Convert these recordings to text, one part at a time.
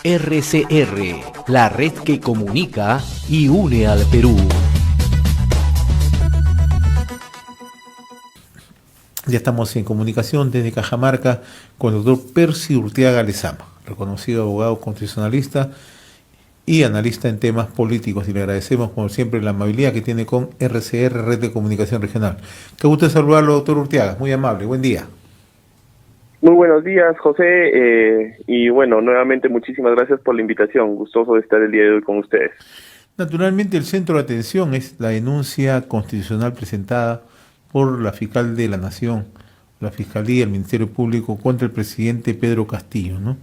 RCR, la red que comunica y une al Perú. Ya estamos en comunicación desde Cajamarca con el doctor Percy Urteaga Lezama, reconocido abogado constitucionalista y analista en temas políticos, y le agradecemos como siempre la amabilidad que tiene con RCR, Red de Comunicación Regional. Qué gusto saludarlo, doctor Urteaga, muy amable, buen día. Muy buenos días, José, y bueno, nuevamente muchísimas gracias por la invitación, gustoso de estar el día de hoy con ustedes. Naturalmente el centro de atención es la denuncia constitucional presentada por la fiscal de la Nación, la Fiscalía, el Ministerio Público contra el presidente Pedro Castillo, ¿no?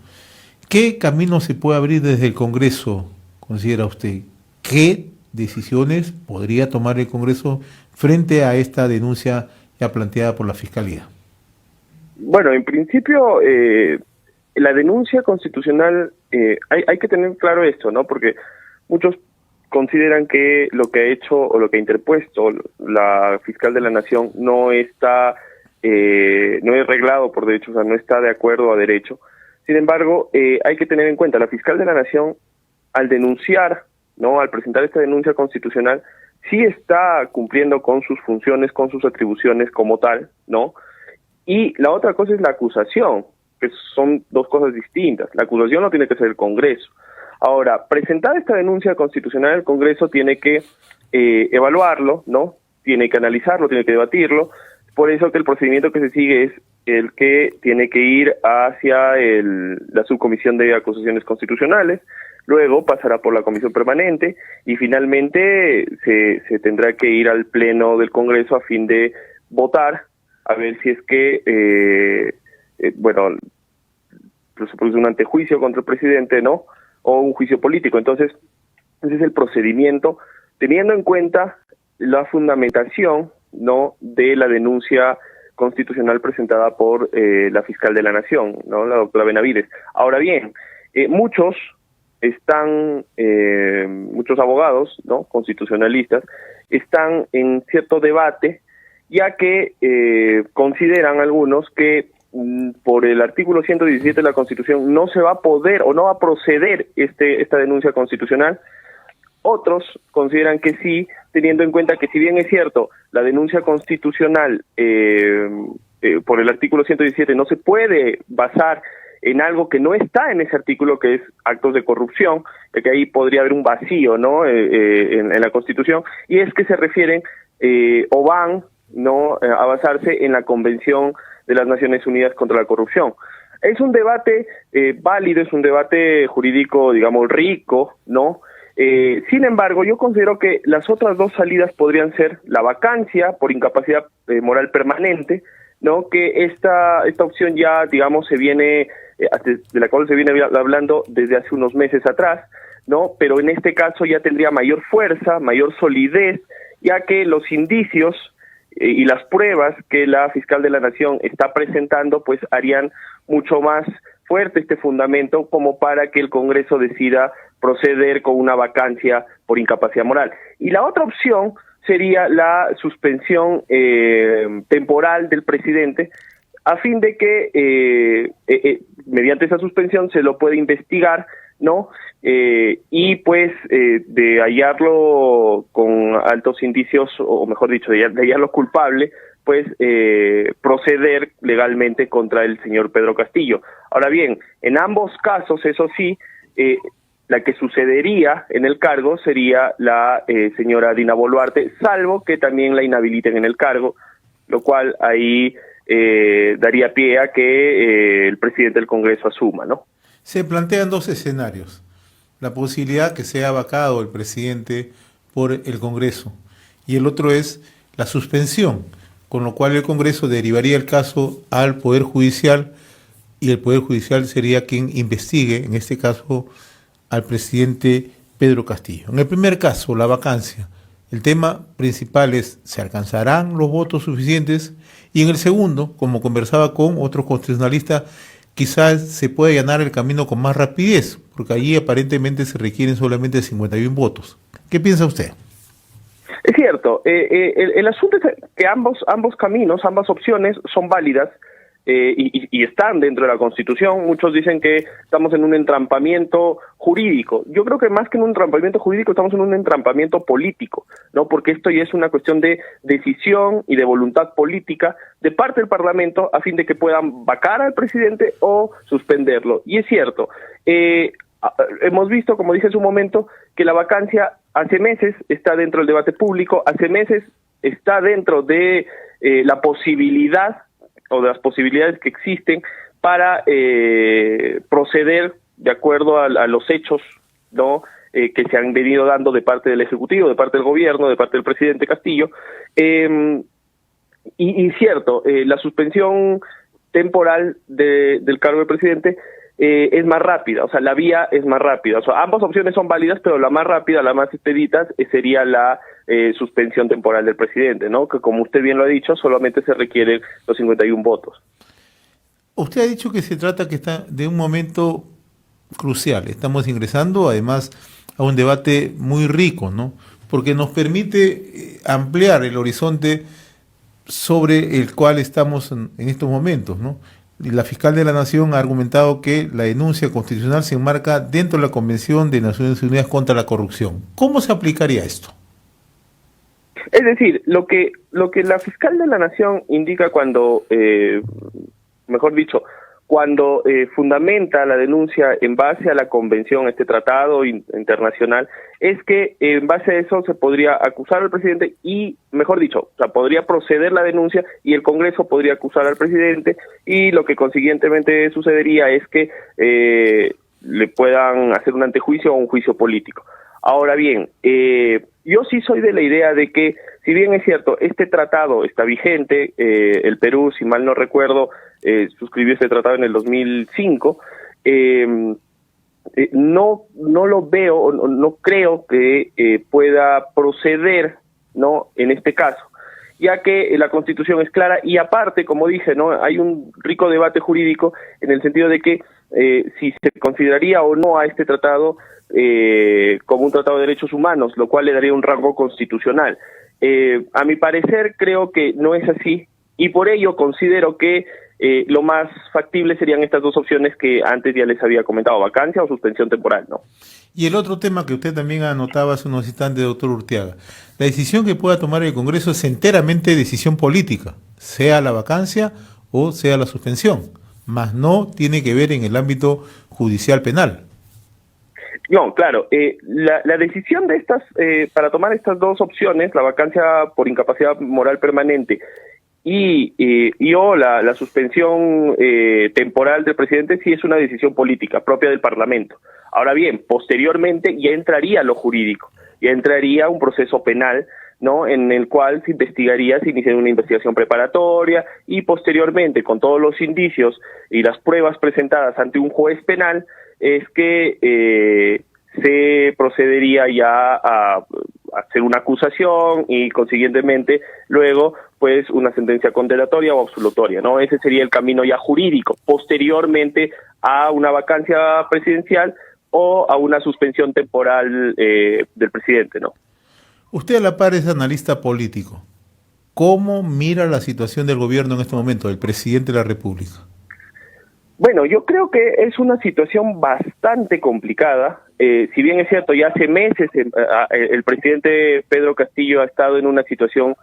¿Qué camino se puede abrir desde el Congreso, considera usted? ¿Qué decisiones podría tomar el Congreso frente a esta denuncia ya planteada por la Fiscalía? Bueno, en principio, la denuncia constitucional, hay que tener claro esto, ¿no? Porque muchos consideran que lo que ha hecho o lo que ha interpuesto la fiscal de la Nación no está, no es reglado por derecho, o sea, no está de acuerdo a derecho. Sin embargo, hay que tener en cuenta, la fiscal de la Nación, al denunciar, ¿no? Al presentar esta denuncia constitucional, sí está cumpliendo con sus funciones, con sus atribuciones como tal, ¿no? Y la otra cosa es la acusación, que son dos cosas distintas. La acusación no tiene que ser el Congreso. Ahora, presentar esta denuncia constitucional el Congreso tiene que evaluarlo, ¿no? Tiene que analizarlo, tiene que debatirlo. Por eso que el procedimiento que se sigue es el que tiene que ir hacia la subcomisión de acusaciones constitucionales, luego pasará por la comisión permanente y finalmente se tendrá que ir al pleno del Congreso a fin de votar a ver si es que, bueno, se produce un antejuicio contra el presidente, ¿no? O un juicio político. Entonces, ese es el procedimiento, teniendo en cuenta la fundamentación, ¿no? De la denuncia constitucional presentada por la fiscal de la Nación, ¿no? La doctora Benavides. Ahora bien, muchos abogados, ¿no? Constitucionalistas, están en cierto debate, ya que consideran algunos que por el artículo 117 de la Constitución no se va a poder o no va a proceder esta denuncia constitucional. Otros consideran que sí, teniendo en cuenta que si bien es cierto, la denuncia constitucional por el artículo 117 no se puede basar en algo que no está en ese artículo, que es actos de corrupción, de que ahí podría haber un vacío, ¿no? En la Constitución, y es que se refieren o van, ¿no? A basarse en la Convención de las Naciones Unidas contra la Corrupción. Es un debate válido, es un debate jurídico, digamos, rico, ¿no? Sin embargo, yo considero que las otras dos salidas podrían ser la vacancia por incapacidad moral permanente, ¿no? Que esta opción ya, digamos, de la cual se viene hablando desde hace unos meses atrás, ¿no? Pero en este caso ya tendría mayor fuerza, mayor solidez, ya que los indicios y las pruebas que la fiscal de la Nación está presentando, pues harían mucho más fuerte este fundamento como para que el Congreso decida proceder con una vacancia por incapacidad moral. Y la otra opción sería la suspensión temporal del presidente, a fin de que mediante esa suspensión se lo puede investigar, ¿no? Y pues de hallarlo con altos indicios, o mejor dicho, de hallarlo culpable, pues proceder legalmente contra el señor Pedro Castillo. Ahora bien, en ambos casos, eso sí, la que sucedería en el cargo sería la señora Dina Boluarte, salvo que también la inhabiliten en el cargo, lo cual ahí daría pie a que el presidente del Congreso asuma, ¿no? Se plantean dos escenarios. La posibilidad que sea vacado el presidente por el Congreso y el otro es la suspensión, con lo cual el Congreso derivaría el caso al Poder Judicial y el Poder Judicial sería quien investigue, en este caso, al presidente Pedro Castillo. En el primer caso, la vacancia, el tema principal es ¿se alcanzarán los votos suficientes? Y en el segundo, como conversaba con otros constitucionalistas, quizás se pueda allanar el camino con más rapidez, porque allí aparentemente se requieren solamente 51 votos. ¿Qué piensa usted? Es cierto, el asunto es que ambos caminos, ambas opciones son válidas. y están dentro de la Constitución. Muchos dicen que estamos en un entrampamiento jurídico. Yo creo que más que en un entrampamiento jurídico estamos en un entrampamiento político, ¿no? Porque esto ya es una cuestión de decisión y de voluntad política de parte del Parlamento a fin de que puedan vacar al presidente o suspenderlo. Y es cierto, hemos visto, como dije en su momento, que la vacancia hace meses está dentro del debate público, hace meses está dentro de la posibilidad o de las posibilidades que existen para proceder de acuerdo a los hechos, ¿no? Que se han venido dando de parte del Ejecutivo, de parte del Gobierno, de parte del presidente Castillo. Y cierto, la suspensión temporal del cargo del presidente es más rápida, o sea, la vía es más rápida. O sea, ambas opciones son válidas, pero la más rápida, la más expedita, sería la suspensión temporal del presidente, ¿no? Que como usted bien lo ha dicho, solamente se requieren los 51 votos. Usted ha dicho que se trata que está de un momento crucial. Estamos ingresando, además, a un debate muy rico, ¿no? Porque nos permite ampliar el horizonte sobre el cual estamos en estos momentos, ¿no? La fiscal de la Nación ha argumentado que la denuncia constitucional se enmarca dentro de la Convención de Naciones Unidas contra la Corrupción. ¿Cómo se aplicaría esto? Es decir, lo que la fiscal de la Nación indica cuando, mejor dicho, cuando fundamenta la denuncia en base a la convención, este tratado internacional, es que en base a eso se podría acusar al presidente y, mejor dicho, o sea, podría proceder la denuncia y el Congreso podría acusar al presidente, y lo que consiguientemente sucedería es que le puedan hacer un antejuicio o un juicio político. Ahora bien, yo sí soy de la idea de que, si bien es cierto, este tratado está vigente, el Perú, si mal no recuerdo, suscribió este tratado en el 2005, no lo veo, no creo que pueda proceder, ¿no?, en este caso, ya que la Constitución es clara y aparte, como dije, ¿no?, hay un rico debate jurídico en el sentido de que si se consideraría o no a este tratado como un tratado de derechos humanos, lo cual le daría un rango constitucional. A mi parecer creo que no es así y por ello considero que lo más factible serían estas dos opciones que antes ya les había comentado, vacancia o suspensión temporal, ¿no? Y el otro tema que usted también anotaba hace unos instantes, doctor Urteaga, la decisión que pueda tomar el Congreso es enteramente decisión política, sea la vacancia o sea la suspensión, mas no tiene que ver en el ámbito judicial penal. No, claro, la decisión de estas, para tomar estas dos opciones, la vacancia por incapacidad moral permanente o la suspensión temporal del presidente, sí es una decisión política propia del Parlamento. Ahora bien, posteriormente ya entraría lo jurídico, ya entraría un proceso penal, ¿no?, en el cual se investigaría, se iniciaría una investigación preparatoria y posteriormente, con todos los indicios y las pruebas presentadas ante un juez penal, es que se procedería ya a hacer una acusación y consiguientemente luego pues una sentencia condenatoria o absolutoria, ¿no? Ese sería el camino ya jurídico, posteriormente a una vacancia presidencial o a una suspensión temporal del presidente, ¿no? Usted a la par es analista político. ¿Cómo mira la situación del gobierno en este momento, del presidente de la República? Bueno, yo creo que es una situación bastante complicada. Si bien es cierto, ya hace meses el presidente Pedro Castillo ha estado en una situación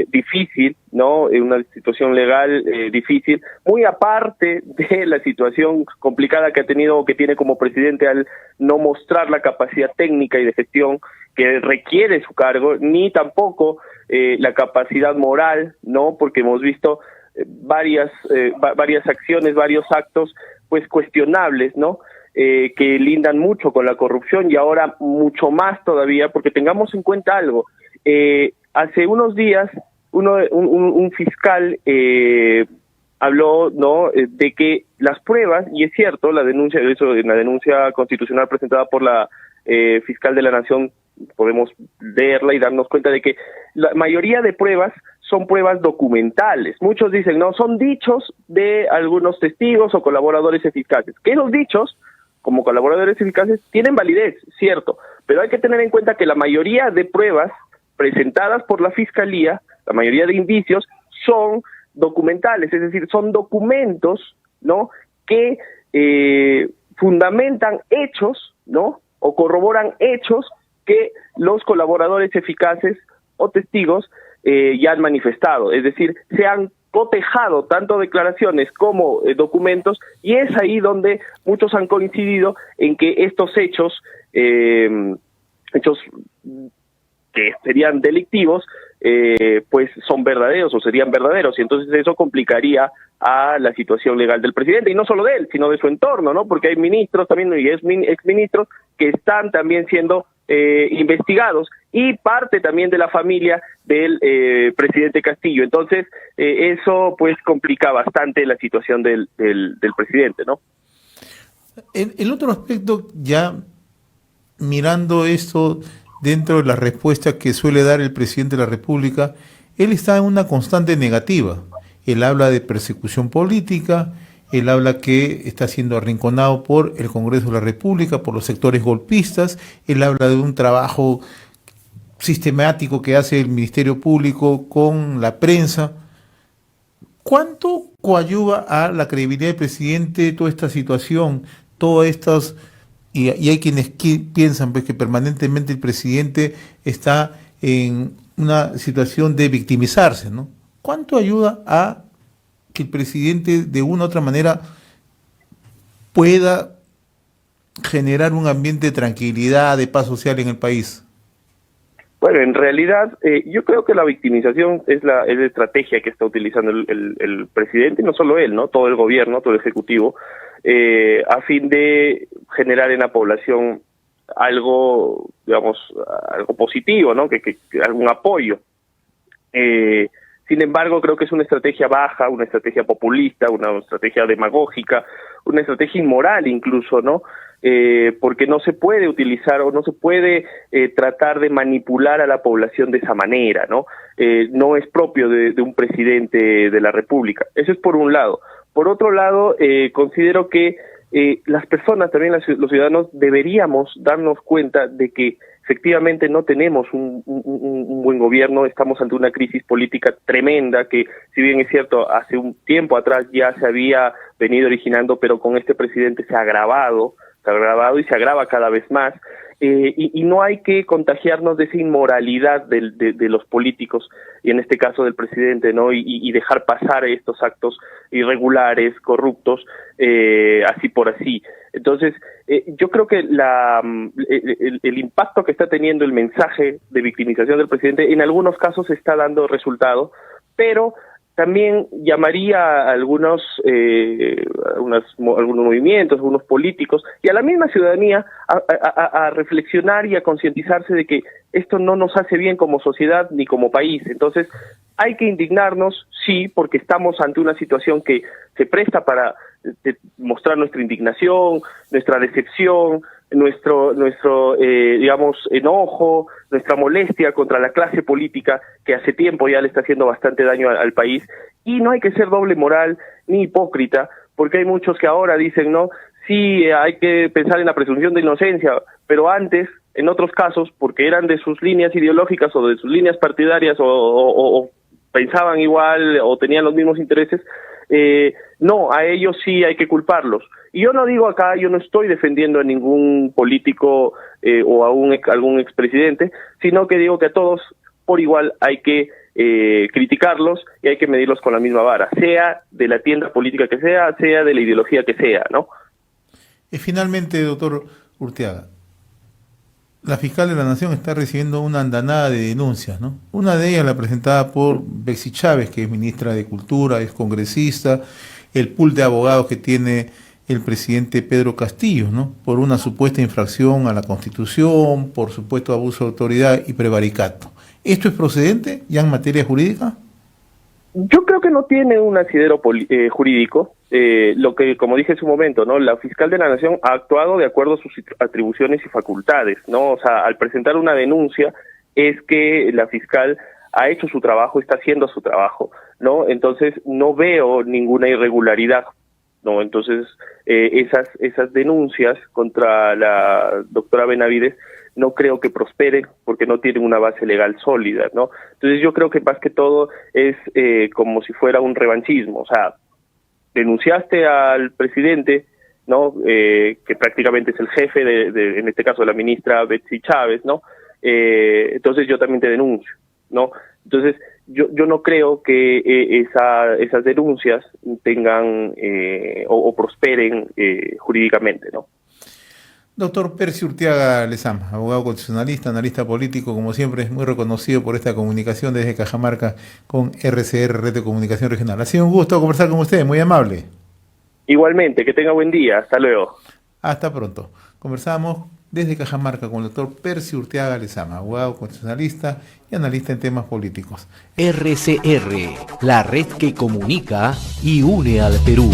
difícil, ¿no? En una situación legal difícil, muy aparte de la situación complicada que ha tenido o que tiene como presidente al no mostrar la capacidad técnica y de gestión que requiere su cargo, ni tampoco la capacidad moral, ¿no? Porque hemos visto varias acciones, varios actos pues cuestionables, ¿no? Que lindan mucho con la corrupción y ahora mucho más todavía, porque tengamos en cuenta algo. Hace unos días un fiscal habló, ¿no?, de que las pruebas, y es cierto, la denuncia constitucional presentada por la fiscal de la Nación, podemos leerla y darnos cuenta de que la mayoría de pruebas son pruebas documentales. Muchos dicen, no, son dichos de algunos testigos o colaboradores eficaces. Que esos dichos, como colaboradores eficaces, tienen validez, cierto, pero hay que tener en cuenta que la mayoría de pruebas presentadas por la Fiscalía, la mayoría de indicios, son documentales, es decir, son documentos, ¿no?, que fundamentan hechos, ¿no?, o corroboran hechos que los colaboradores eficaces o testigos ya han manifestado, es decir, se han cotejado tanto declaraciones como documentos, y es ahí donde muchos han coincidido en que estos hechos que serían delictivos, pues son verdaderos o serían verdaderos, y entonces eso complicaría a la situación legal del presidente, y no solo de él, sino de su entorno, ¿no? Porque hay ministros también y exministros que están también siendo investigados, y parte también de la familia del presidente Castillo. Entonces, eso pues complica bastante la situación del presidente, ¿no? El otro aspecto, ya mirando esto dentro de la respuesta que suele dar el presidente de la República, él está en una constante negativa. Él habla de persecución política, él habla que está siendo arrinconado por el Congreso de la República, por los sectores golpistas, él habla de un trabajo sistemático que hace el Ministerio Público con la prensa. ¿Cuánto coadyuva a la credibilidad del presidente toda esta situación, todas estas... Y hay quienes piensan pues que permanentemente el presidente está en una situación de victimizarse, ¿no? ¿Cuánto ayuda a que el presidente de una u otra manera pueda generar un ambiente de tranquilidad, de paz social en el país? Bueno, en realidad yo creo que la victimización es la estrategia que está utilizando el presidente, y no solo él, ¿no? Todo el gobierno, todo el ejecutivo, a fin de generar en la población algo, digamos, algo positivo, ¿no? Que algún apoyo. Sin embargo, creo que es una estrategia baja, una estrategia populista, una estrategia demagógica, una estrategia inmoral incluso, ¿no? Porque no se puede utilizar o no se puede tratar de manipular a la población de esa manera, ¿no? No es propio de un presidente de la República. Eso es por un lado. Por otro lado, considero que las personas, también los ciudadanos, deberíamos darnos cuenta de que efectivamente no tenemos un buen gobierno, estamos ante una crisis política tremenda que, si bien es cierto, hace un tiempo atrás ya se había venido originando, pero con este presidente se ha agravado y se agrava cada vez más, y no hay que contagiarnos de esa inmoralidad de los políticos, y en este caso del presidente, ¿no? Y dejar pasar estos actos irregulares, corruptos, así por así. Entonces, yo creo que el impacto que está teniendo el mensaje de victimización del presidente en algunos casos está dando resultado, pero también llamaría a algunos movimientos, algunos políticos y a la misma ciudadanía a reflexionar y a concientizarse de que esto no nos hace bien como sociedad ni como país. Entonces, hay que indignarnos, sí, porque estamos ante una situación que se presta para mostrar nuestra indignación, nuestra decepción, nuestro digamos, enojo, nuestra molestia contra la clase política que hace tiempo ya le está haciendo bastante daño al país, y no hay que ser doble moral ni hipócrita, porque hay muchos que ahora dicen, no, sí, hay que pensar en la presunción de inocencia, pero antes, en otros casos, porque eran de sus líneas ideológicas o de sus líneas partidarias o pensaban igual o tenían los mismos intereses, no, a ellos sí hay que culparlos. Y yo no digo acá, yo no estoy defendiendo a ningún político o a algún expresidente, sino que digo que a todos por igual hay que criticarlos y hay que medirlos con la misma vara, sea de la tienda política que sea de la ideología que sea, ¿no? Y finalmente, doctor Urteaga, la fiscal de la Nación está recibiendo una andanada de denuncias, ¿no? Una de ellas la presentada por Betsy Chávez, que es ministra de Cultura, es congresista, el pool de abogados que tiene el presidente Pedro Castillo, ¿no? Por una supuesta infracción a la Constitución, por supuesto abuso de autoridad y prevaricato. ¿Esto es procedente ya en materia jurídica? Yo creo que no tiene un asidero jurídico. Lo que, como dije en su momento, ¿no? La fiscal de la Nación ha actuado de acuerdo a sus atribuciones y facultades, ¿no? O sea, al presentar una denuncia es que la fiscal ha hecho su trabajo, está haciendo su trabajo, ¿no? Entonces no veo ninguna irregularidad, ¿no? Entonces esas denuncias contra la doctora Benavides no creo que prosperen porque no tienen una base legal sólida, ¿no? Entonces yo creo que más que todo es como si fuera un revanchismo, o sea, denunciaste al presidente, ¿no? Que prácticamente es el jefe en este caso, la ministra Betsy Chávez, ¿no? Entonces yo también te denuncio, ¿no? Entonces yo no creo que esas denuncias tengan o prosperen jurídicamente, ¿no? Doctor Percy Urteaga Lezama, abogado constitucionalista, analista político, como siempre, muy reconocido por esta comunicación desde Cajamarca con RCR, Red de Comunicación Regional. Ha sido un gusto conversar con usted, muy amable. Igualmente, que tenga buen día, hasta luego. Hasta pronto. Conversamos desde Cajamarca con el doctor Percy Urteaga Lezama, abogado constitucionalista y analista en temas políticos. RCR, la red que comunica y une al Perú.